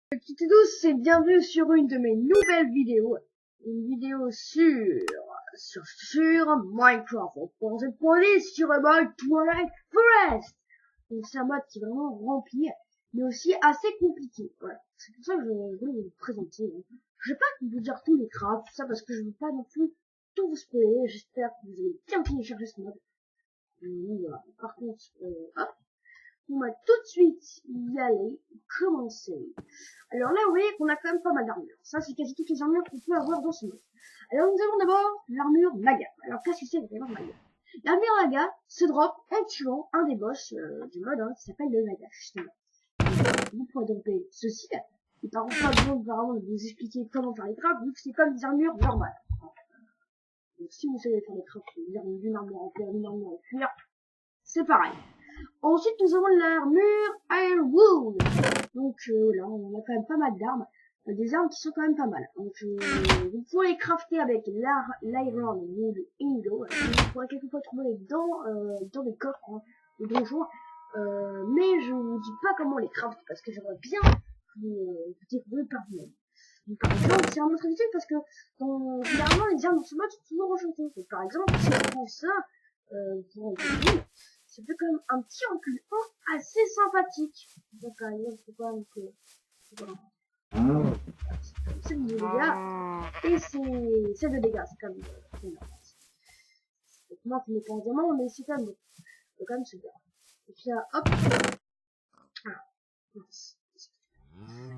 Petites et douces, c'est bienvenue sur une de mes nouvelles vidéos. Une vidéo sur Minecraft. Pour cette fois sur un mode Twilight Forest. Donc c'est un mode qui est vraiment rempli, mais aussi assez compliqué. Voilà. C'est pour ça que je voulais vous le présenter. Je vais pas vous dire tous les crafts, tout ça, parce que je veux pas non plus tout vous spoiler. J'espère que vous avez bien téléchargé ce mode. Voilà. Par contre, hop. On va tout de suite y aller, commencer. Alors là, vous voyez qu'on a quand même pas mal d'armures. Ça, c'est quasi toutes les armures qu'on peut avoir dans ce mode. Alors nous avons d'abord l'armure Naga. Alors qu'est-ce que c'est l'armure Naga? L'armure Naga se drop en tuant un des boss du mode qui s'appelle le Naga, justement. Vous pouvez dropper ceci. Et par contre, pas besoin vraiment de vous expliquer comment faire les crafts, vu que c'est comme des armures normales. Donc si vous savez faire les crafts, d'une armure en cuir, d'une armure en cuir, c'est pareil. Ensuite, nous avons l'armure Ironwood. Donc là, on a quand même pas mal d'armes. Des armes qui sont quand même pas mal. Donc vous pouvez les crafter avec l'Ironwood Ingot. Vous pourrez quelquefois trouver dans les coffres, des donjons. Mais je vous dis pas comment les craft parce que j'aimerais bien vous découvrir par vous-même. Donc par exemple, c'est vraiment très utile parce que généralement les armes dans ce mode sont toujours enchantées. Donc par exemple, si on prend ça pour un ça fait quand même un petit recul assez sympathique. Donc, par exemple, c'est pas donc, voilà. C'est de dégâts. Et c'est de dégâts, c'est comme, moi qui n'ai pas en diamant, mais c'est quand même super. Et puis là, hop. Voilà.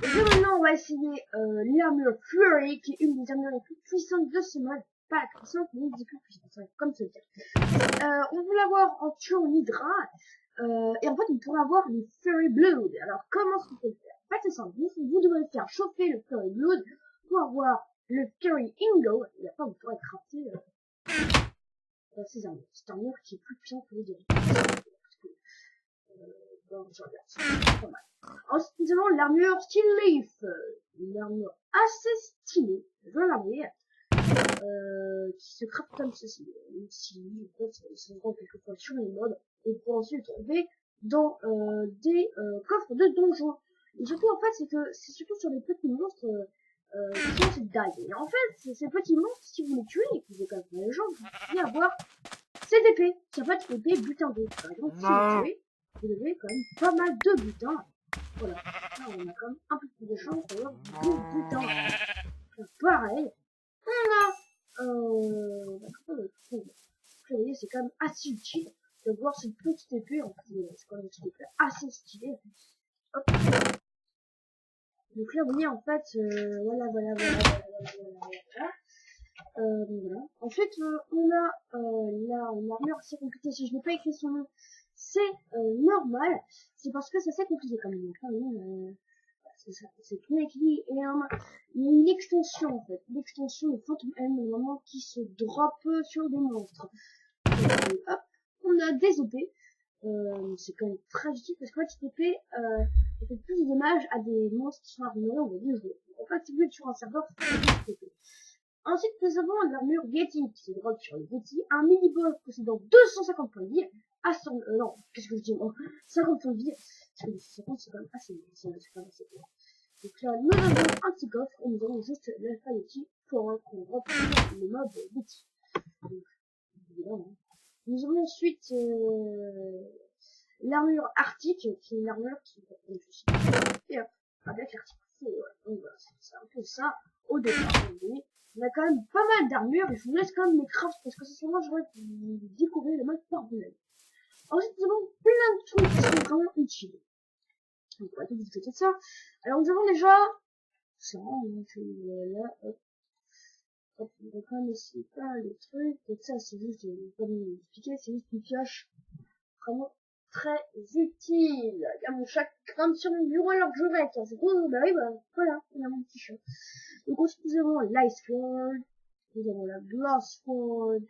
Et puis maintenant, on va essayer, l'armure Fury, qui est une des armures les plus puissantes de ce mode. Pas puissante, mais une des plus puissantes, comme ça. On peut l'avoir en tuant l'Hydra. Et en fait, on pourrait avoir les Fury Blood. Alors, comment est-ce qu'on peut le faire? En fait, c'est simple. Vous devrez faire chauffer le Fury Blood pour avoir le Fury Ingot. Et après, vous pourrez crafter ces armures. C'est une armure qui est plus puissante que les deux. Je regarde, c'est pas mal. Ensuite, nous avons l'armure Steel Leaf. Une armure assez stylée. Je veux l'armure. Qui se craft comme ceci. Si, en fait, ça se rend quelquefois sur les modes, et pour ensuite le trouver dans des coffres de donjons. Et surtout, en fait, c'est surtout sur les petits monstres qui ont cette dague. Et en fait, ces petits monstres, si vous les tuez et que vous les cassez dans les jambes, vous pouvez avoir cette épée, qui en fait une épée butin 2. Par exemple, si vous les tuez, vous avez quand même pas mal de butins. Voilà. Là, on a quand même un peu plus de chance d'avoir des butins. Pareil, on a vous voyez, c'est quand même assez utile de voir cette petite épée. En fait, c'est quand même une petite épée assez stylée. Hop. Donc là, vous voyez, en fait, voilà. Ensuite, on a là une armure assez compliquée. Si je n'ai pas écrit son nom, c'est normal. C'est parce que c'est assez compliqué quand même. C'est ça, c'est Knightly et il y a une extension en fait, l'extension de Phantom M normalement qui se drop sur des monstres. Hop, on a des épées, c'est quand même très utile parce qu'en fait cette épée fait plus de dommages à des monstres qui sont arrivés au milieu du jeu. En fait, si vous êtes sur un serveur, c'est cette épée. Ensuite, nous avons l'armure Yeti qui se drop sur le Yeti, un mini-boss possédant 250 points de vie, à 100, non, qu'est-ce que je dis, moi, 50 points de vie, parce que 50 c'est quand même assez bien, c'est quand même assez bien. Donc là, nous avons un petit coffre, et nous avons juste l'alpha Yeti pour qu'on drop le mode Yeti. Donc, évidemment. Nous avons ensuite, l'armure arctique, qui est une armure qui est juste, et hop, avec l'arctique. Donc voilà, c'est un peu ça, au départ, on a quand même pas mal d'armures, et je vous laisse quand même les crafts, parce que c'est souvent, j'aurais découvrir le mode par vous-même. Ensuite, nous avons plein de trucs qui sont vraiment utiles. Donc, on va tout discuter de ça. Alors, nous avons déjà, ça, là, hop, on va quand même essayer pas les trucs, donc ça, c'est juste, comme expliquer, c'est juste une pioche, vraiment, très utile. Il y a mon chat qui grimpe sur mon bureau alors que je règle. C'est cool, bah oui, bah, voilà, il y a mon petit chat. Donc ensuite, nous avons l'Ice Sword, nous avons la Glass Sword,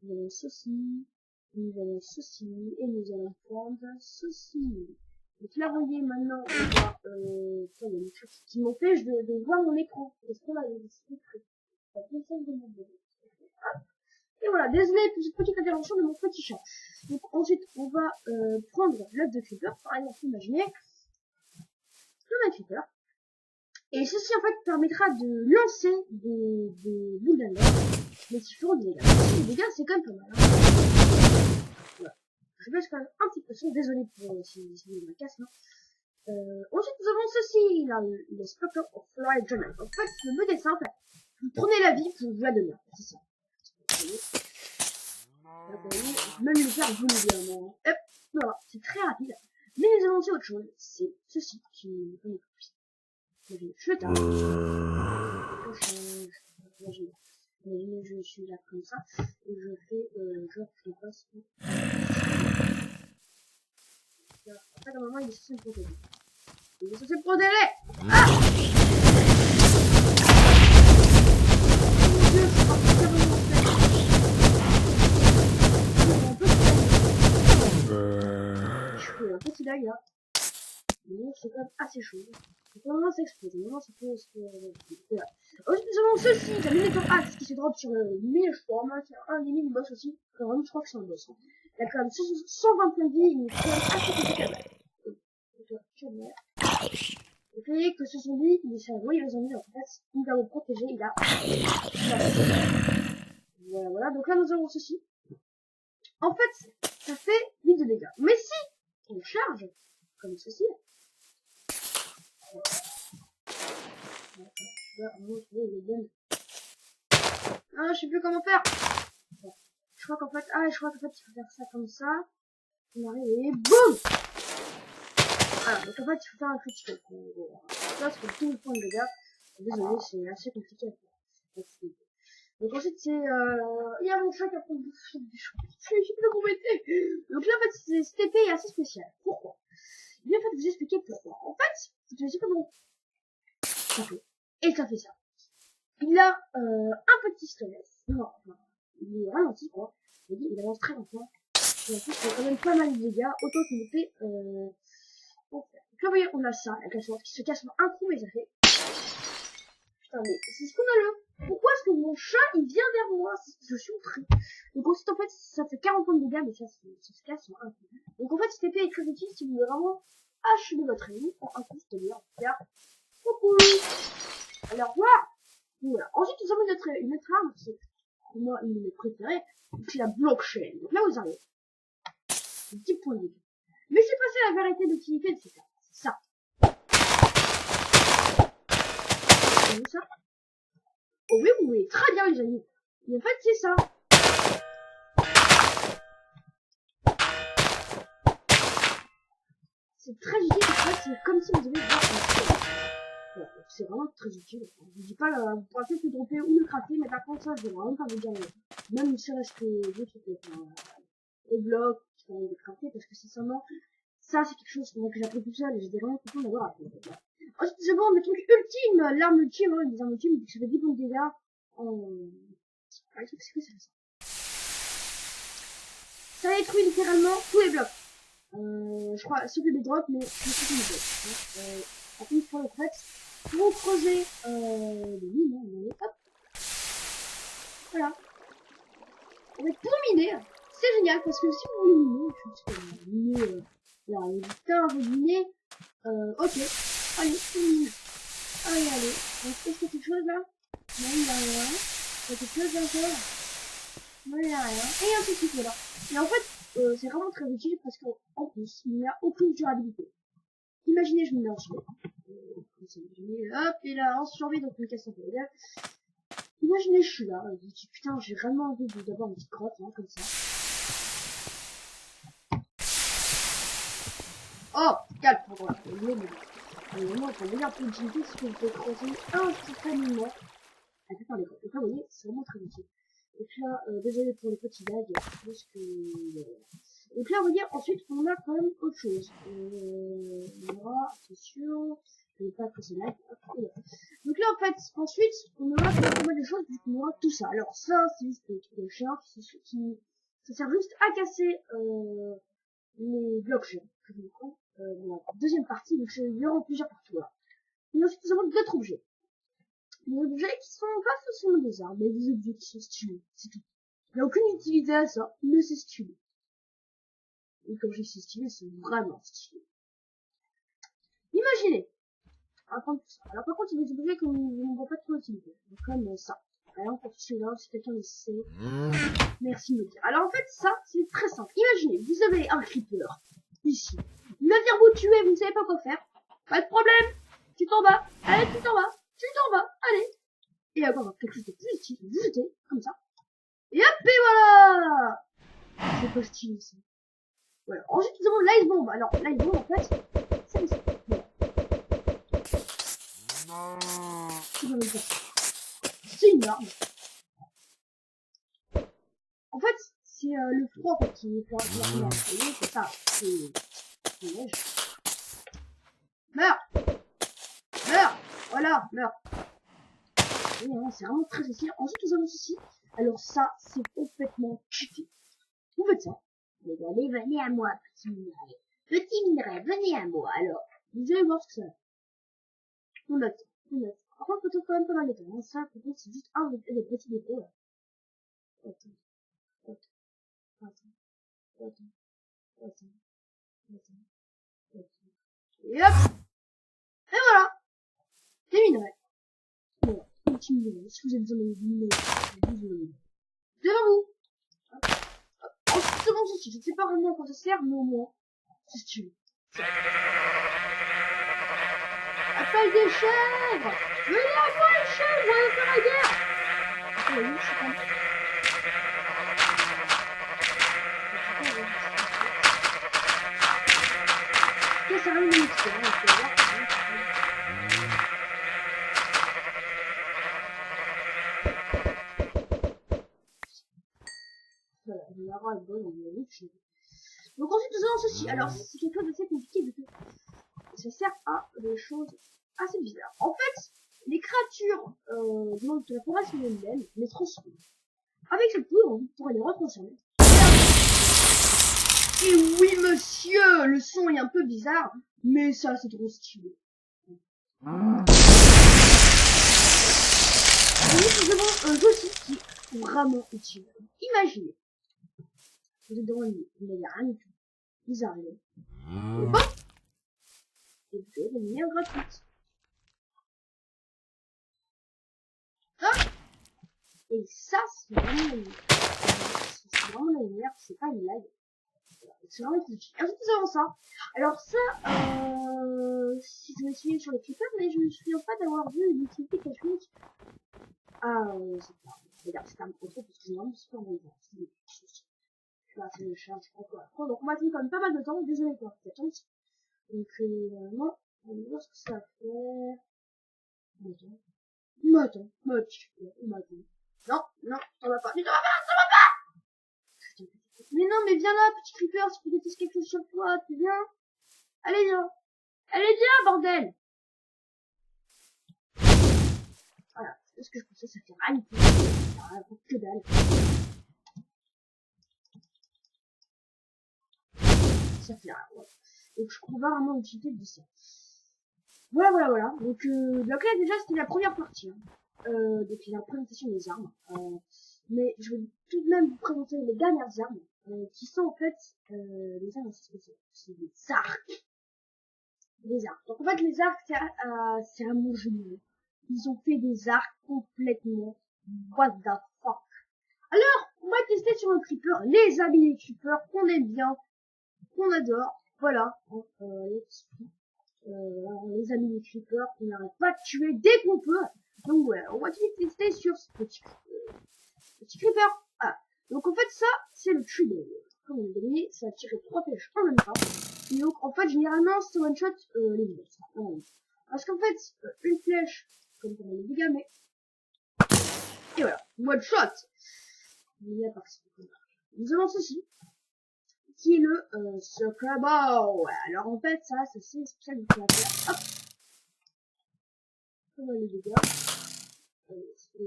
nous avons ceci, nous avons ceci, et nous allons prendre ceci. Donc là, vous voyez, maintenant, on va, il y a une chose qui m'empêche de voir mon écran. Est-ce qu'on a les trucs? Ça fait ça de mon bureau. Et voilà, désolé pour cette petite intervention de mon petit chat. Donc ensuite, on va prendre l'œuf de creeper, par exemple, imaginez, un creeper. Et ceci en fait permettra de lancer des boules d'alerte, mais qui feront des dégâts. Les dégâts c'est quand même pas mal. Hein. Voilà. Je baisse quand même un petit peu son, désolé pour si je me casse là. Ensuite nous avons ceci, là, le Spotter of Fly Journal. En fait le but est simple, vous prenez la vie pour vous la donner, c'est ça. Même le faire vous évidemment. Hop, voilà, c'est très rapide. Mais nous avons aussi autre chose, c'est ceci qui est plus. Je tape. Imaginez, je suis là comme ça, et je fais, genre, je passe. En fait, à un moment, il est censé me protéger. Il est censé me protéger! Ah! Mon dieu, je crois que c'est vraiment je fais un petit lag là. Mais c'est quand même assez chaud. Donc maintenant ça explose, maintenant ça peut voilà. Ensuite nous avons ceci, la Minotaur Axe qui se drop sur le Maelstrom, qui est un des mini-boss aussi, quand même je crois que c'est un boss. Hein. Il a quand même 120 points de vie, il est quand même assez compliqué. Vous voyez que ce zombie, il est sur les zombies, en fait, il va vous protéger, il a... Voilà, voilà, donc là nous avons ceci. En fait, ça fait 8 de dégâts. Mais si on charge, comme ceci, ah, je sais plus comment faire. Bon. Je crois qu'en fait, il faut faire ça comme ça. On arrive et boum. Voilà, donc en fait, il faut faire un critical. Là, c'est tout le point de dégâts. Désolé, c'est assez compliqué à faire. Donc ensuite, c'est, il y a mon chat qui a pris du fil du champ. Je sais plus comment mettre. Donc là, en fait, cette épée est assez spéciale. Pourquoi? Bien, en fait, vous expliquer pourquoi. En fait, je sais comment ça fait. Et ça fait ça. Il a un petit stolet. Non, enfin, il est ralenti quoi. Il avance très lentement. Et en plus, il a quand même pas mal de dégâts. Autant qu'il le fait. Donc là, vous voyez, on a ça, la cassette qui se casse en un coup, mais ça fait. Putain, mais c'est scandaleux. Pourquoi est-ce que mon chat il vient vers moi? Je suis pris. Donc ensuite, en fait, ça fait 40 points de dégâts, mais ça se casse en un coup. Donc en fait, cette épée est très utile si vous voulez vraiment achever votre ennemi en un coup, c'est-à-dire faire. Coucou. Alors voilà. Voilà. Ensuite, nous avons une autre arme qui est pour moi une de mes préférées, c'est la blockchain. Donc là, vous avez un petit point de vue. Mais c'est pas ça la vérité d'utilité de cette arme. C'est ça. Vous voyez ça? Oh oui, vous voyez très bien, les amis. Et en fait, c'est ça. C'est très utile, en fait, c'est comme si vous avez c'est vraiment très utile. Je dis pas, vous pourrez peut-être le dropper ou le crafter, mais par contre, ça, je vais vraiment pas vous dire, même si reste que des trucs, les blocs, qui sont les crafter, parce que sincèrement, ça, c'est quelque chose que j'ai appris tout seul, et j'étais vraiment content d'avoir appris. Ensuite, c'est bon, le truc ultime, l'arme ultime, hein, les armes ultimes, ça fait 10 points de dégâts, le truc, c'est que c'est ça. Ça détruit littéralement tous les blocs. Je crois, sauf les drops, mais c'est tous les blocs. Après, une fois, en fait, pour creuser, les mines, hein, hop. Voilà. En fait, pour miner, c'est génial, parce que si vous voulez miner, je sais pas, miner, là, putain, vous minez, ok. Allez, on mine. Allez. Donc, est-ce qu'il y a quelque chose là? Non, il y a rien. Il y a quelque chose là encore? Non, il y a rien. Et ainsi de suite, voilà. Et en fait, c'est vraiment très utile parce qu'en plus, il n'y a aucune durabilité. Imaginez, je me mets en survie. Hop, et là, en survie, donc, je me casse un peu les gars. Imaginez, je suis là, je me dis, putain, j'ai vraiment envie d'avoir une petite grotte, hein, comme ça. Oh, calme, voilà. Mais vraiment, pour meilleure productivité, c'est que vous pouvez creuser instantanément. Avec par les grottes. Et là, vous voyez, c'est vraiment très utile. Et puis là, désolé pour les petits lags, parce que... Et puis là, vous voyez, ensuite, on a quand même autre chose. On aura, attention, je ne vais pas casser lag. Donc là, en fait, ensuite, on aura pas mal de choses, puisqu'on aura tout ça. Alors ça, c'est juste le truc de chien, ça sert juste à casser, les blocs géants. Je vous prends, la deuxième partie, donc il y aura plusieurs parties, voilà. Il y a ensuite, nous avons d'autres objets. Des objets qui sont pas forcément des armes, mais des objets qui sont stylés, c'est tout. Il n'y a aucune utilité à ça, mais c'est stylé. Et quand je dis c'est stylé, c'est vraiment stylé. Imaginez, On va prendre tout ça. Alors par contre, il y a des objets qu'on ne voit pas trop utiliser. Comme ça. Alors pour celui-là, si quelqu'un le sait, merci de me dire. Alors en fait, ça, c'est très simple. Imaginez, vous avez un creeper, ici. Il va venir vous tuer, vous ne savez pas quoi faire. Pas de problème. Tu t'en vas. Allez, tu t'en vas. Tu t'en vas. Allez. Et encore quelque chose de plus utile, vous jetez, comme ça. Et hop, et voilà! C'est pas stylé, ça. Voilà. Ensuite, nous avons l'ice bomb. Alors, l'ice bomb, en fait, c'est ici. Voilà. C'est une arme. En fait, c'est le froid en fait, qui est froid. C'est ça. C'est neige. Meurs! Meurs! Voilà, meurs. C'est vraiment très facile. Ensuite, nous avons ceci. Alors ça, c'est complètement cheaté. Vous faites ça. Mais allez, venez à moi, petit minerai. Petit minerai, venez à moi. Alors, vous allez voir ce que c'est. On note. Par contre, peut-être quand même pas mal de temps. Ça, peut-être, c'est juste un des petits défauts. Attends. Et hop! Et voilà! Des minerais. Voilà. Petit minerai. Si vous avez besoin de minerais, devant vous. Ensuite, c'est bon, ceci. Je ne sais pas vraiment à quoi ça sert, mais au moins, c'est stylé. Appelle des chèvres! Venez à moi, les chèvres! On va faire la guerre! Oui, je suis pas... Ok, ça va une minute, on va voir. Voilà, on va avoir une bonne, on va vite. Donc ensuite, nous avons ceci. Alors, c'est quelque chose d'assez compliqué, du coup. Ça sert à des choses assez bizarres. En fait, les créatures de la forêt sont elles-mêmes, les transforment. Avec cette poudre, on pourrait les retransformer. Et oui, monsieur, le son est un peu bizarre, mais ça, c'est trop stylé. Et nous avons un jeu qui est vraiment utile. Imaginez, vous êtes dans un lit, vous n'avez rien du tout. Vous arrivez. Et bon, et vous avez des lumières gratuites. Et ça, c'est vraiment la lumière. C'est vraiment la lumière, c'est pas une blague. C'est vraiment utile. Ensuite, nous avons ça. Alors ça, si je me suis sur les creepers, mais je me souviens pas d'avoir vu une utilité cachée. Ah, c'est pas. Regarde, c'est un peu trop parce que c'est vraiment super bon. C'est le chat, c'est pas quoi. Donc, on m'a fait quand même pas mal de temps. Désolé pour cette attente. Donc, non. On va voir ce que ça va faire. Attends. Non, t'en vas pas. Mais t'en vas pas, mais non, mais viens là, petit creeper, si tu détestes quelque chose sur toi, tu viens. Allez, viens. Allez, viens, bordel. Voilà, c'est ce que je pensais, ça fait rien du tout. Ça fait que dalle. Ça fait rien, ouais. Donc, je trouve vraiment l'utilité de ça. Voilà. Donc là, déjà, c'était la première partie. Hein. Donc, la présentation des armes. Mais je vais tout de même vous présenter les dernières armes. Qui sont en fait les armes assez spéciales. C'est des arcs. Des arcs. Donc en fait, les arcs, c'est un mot génial. Ils ont fait des arcs complètement what the fuck. Alors, on va tester sur un creeper, les amis les creepers, qu'on aime bien, qu'on adore. Voilà. Les amis les creepers, qu'on n'arrête pas de tuer dès qu'on peut. Donc ouais, on va tout de suite tester sur ce petit creeper. Ah. Donc en fait, ça, c'est le trigger. Comme on l'a gagné, ça a tiré 3 flèches en même temps. Et donc, en fait, généralement, c'est one shot les monstres. Parce qu'en fait, une flèche, comme pour les dégâts, mais... Et voilà, one shot. Nous avons ceci, qui est le Sucker Bow. Alors en fait, ça c'est spécial du créateur. Hop. Comme les dégâts.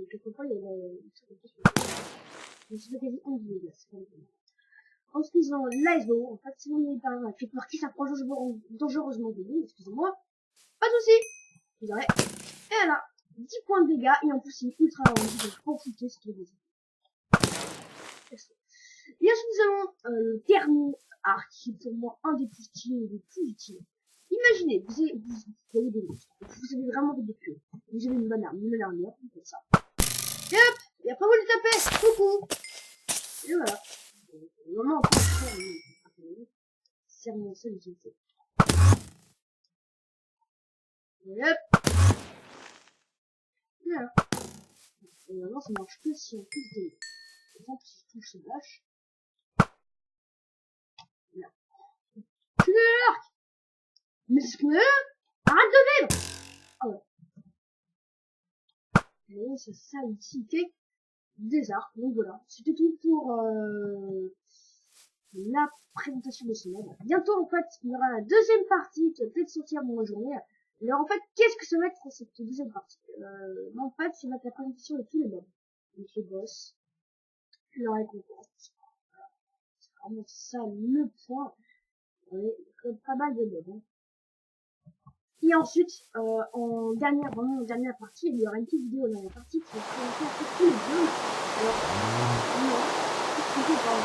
Quelquefois, il y a mais c'est pas quasi 11 dégâts, c'est pas mal. Ensuite, nous avons l'ISO. En fait, si vous n'avez pas un creeper qui s'approche dangereusement de vous, excusez-moi, pas de soucis. Vous aurez, et voilà, 10 points de dégâts, et en plus, il est ultra ralenti, donc profitez, c'est trop bien. Et ensuite, nous avons le dernier arc, qui est pour moi un des plus stylés et des plus utiles. Imaginez, vous voyez des monstres, vous avez vraiment envie de les tuer. Vous avez une bonne arme, vous faites ça. Et hop, et après vous les tapez, coucou. Et voilà. Vraiment, en fait, c'est mon seul utilité. Et hop. Voilà. Et maintenant, ça marche que si on touche des... Par exemple, si je touche ce vache. Là. Tu l'arc. Mais c'est quoi? Arrête de vivre. Ah ouais. Et c'est ça l'utilité des arcs. Donc voilà. C'était tout pour la présentation de ce mode. Bientôt, en fait, il y aura la deuxième partie qui va peut-être sortir dans la journée. Alors, en fait, qu'est-ce que ça va être cette deuxième partie? En fait, ça va être la présentation de tous les mobs. Donc, les boss, leur récompense. Voilà. C'est vraiment ça le point. Il y a pas mal de mobs. Hein. Et ensuite, en dernière partie, il y aura une petite vidéo dans la partie qui va présenter un peu tous les jeux. Alors, non, c'est pas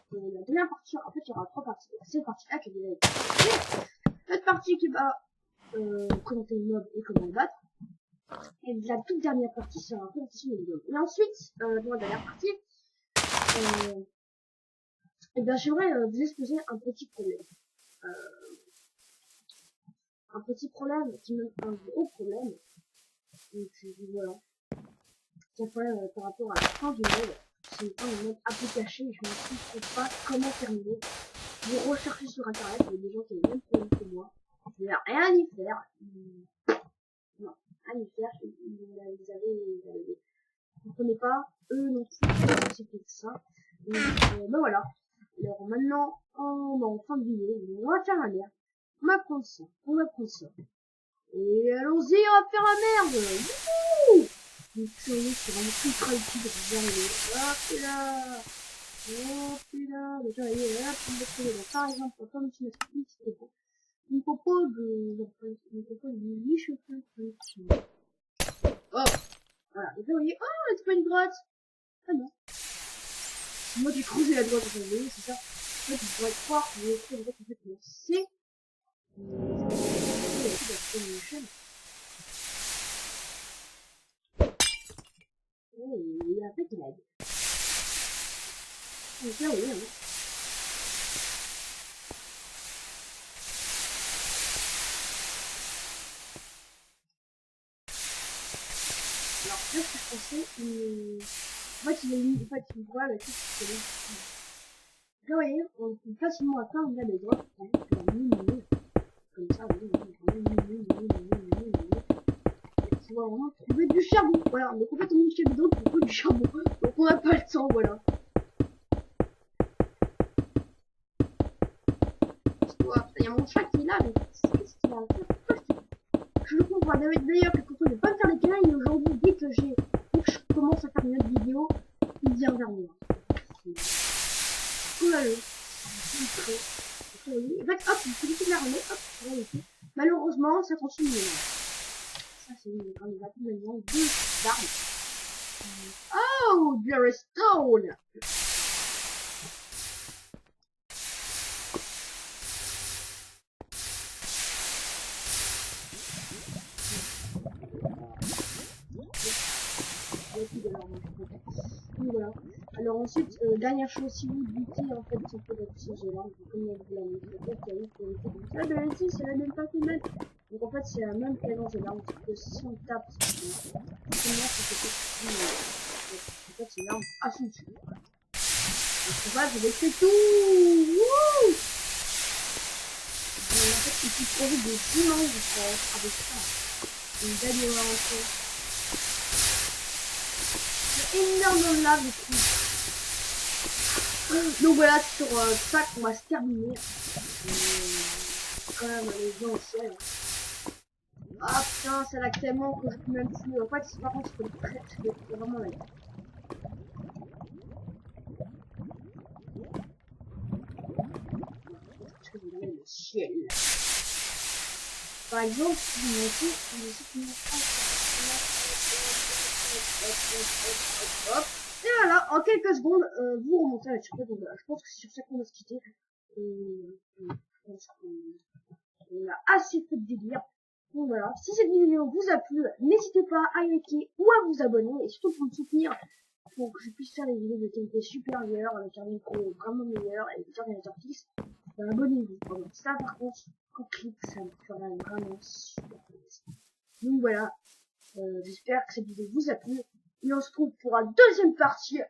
pour la dernière partie, en fait, il y aura 3 parties. Cette partie-là qui est déjà été. Cette partie qui va présenter le mob et comment le battre. Et la toute dernière partie sera la présentation des vidéos. Et ensuite, dans la dernière partie, et bien j'aimerais vous exposer un petit problème. Un petit problème qui est un gros problème. Donc voilà. C'est un problème par rapport à la fin du mode. C'est un mode un peu caché et je ne sais pas comment terminer. Vous recherchez sur internet, il y a des gens qui ont même plus que moi. Il n'y a rien à y faire. Non, rien à y faire. Vous avez vous comprenez pas, eux non plus, c'est peut-être ça. Donc, ben voilà. Alors maintenant, on est en fin de vidéo, on va faire la merde. On va prendre ça, Et allons-y, on va faire la merde. Wouhou. Donc c'est vraiment ultra utile de vous arriver. Hop là. Hop là. Déjà, allez, hop, on va trouver. Donc, par exemple, comme tu m'as expliqué, c'était bon. Il me propose de 8 cheveux. Oh. Voilà. Et là, vous voyez, oh, c'est pas une grotte. Ah non. Moi, j'ai creusé la grotte, vous voyez, c'est ça. En fait, vous pourrez croire que vous avez fait en fait, c'est il a fait qu'il aide. Donc là, oui, hein. Alors, là, ce que je pensais, en fait, il a mis, en fait, il voit la petite qui là, vous voyez, on peut facilement atteindre la maison, comme ça, on va vraiment trouver du charbon. Voilà, donc en fait, on est chez bidon pour trouver du charbon. Donc on n'a pas le temps, voilà. Il y a mon chat qui est là, mais qu'est-ce qu'il a à faire? Je le comprends. D'ailleurs, quelque chose de pas me faire les câlins, et aujourd'hui, dès que je commence à faire une autre vidéo, il vient vers moi. Voilà. En fait, hop, il faut la remettre, hop, voilà, ici. Malheureusement, ça continue. Ça, c'est quand il va tout maintenant deux armes. Oh, there is stone. Voilà. Alors ensuite, dernière chose, si vous butez en fait sur ce jeu-là, comme vous l'avez dit, en fait, il y a une qualité. Ah ben ici, c'est la même pas que même. Donc en fait, c'est la même qu'avant jeu-là, que si on tape, c'est en fait, c'est une arme assez utile. Donc en fait, je vais faire tout. Wouh. Et en fait, il faut trouver des images avec ça. Une belle orientation. Énorme lave et tout. Donc voilà, sur ça qu'on va se terminer. Quand même, les gens au ciel. Ah putain, ça lag tellement que je peux même plus. En fait, par contre, je peux vraiment lag. Je vais regarder le ciel. Par exemple, si vous me hop, et voilà, en quelques secondes, vous remontez à la surprise. Donc voilà, je pense que c'est sur ça qu'on va se quitter. Je pense qu'on a assez fait de délire. Donc voilà, si cette vidéo vous a plu, n'hésitez pas à liker ou à vous abonner, et surtout pour me soutenir, pour que je puisse faire des vidéos de qualité supérieure, avec un micro vraiment meilleur, et des ordinateurs fixes. Abonnez-vous. Voilà. Ça par contre, en clip, ça me ferait vraiment super plaisir. Donc voilà, j'espère que cette vidéo vous a plu, et on se retrouve pour la deuxième partie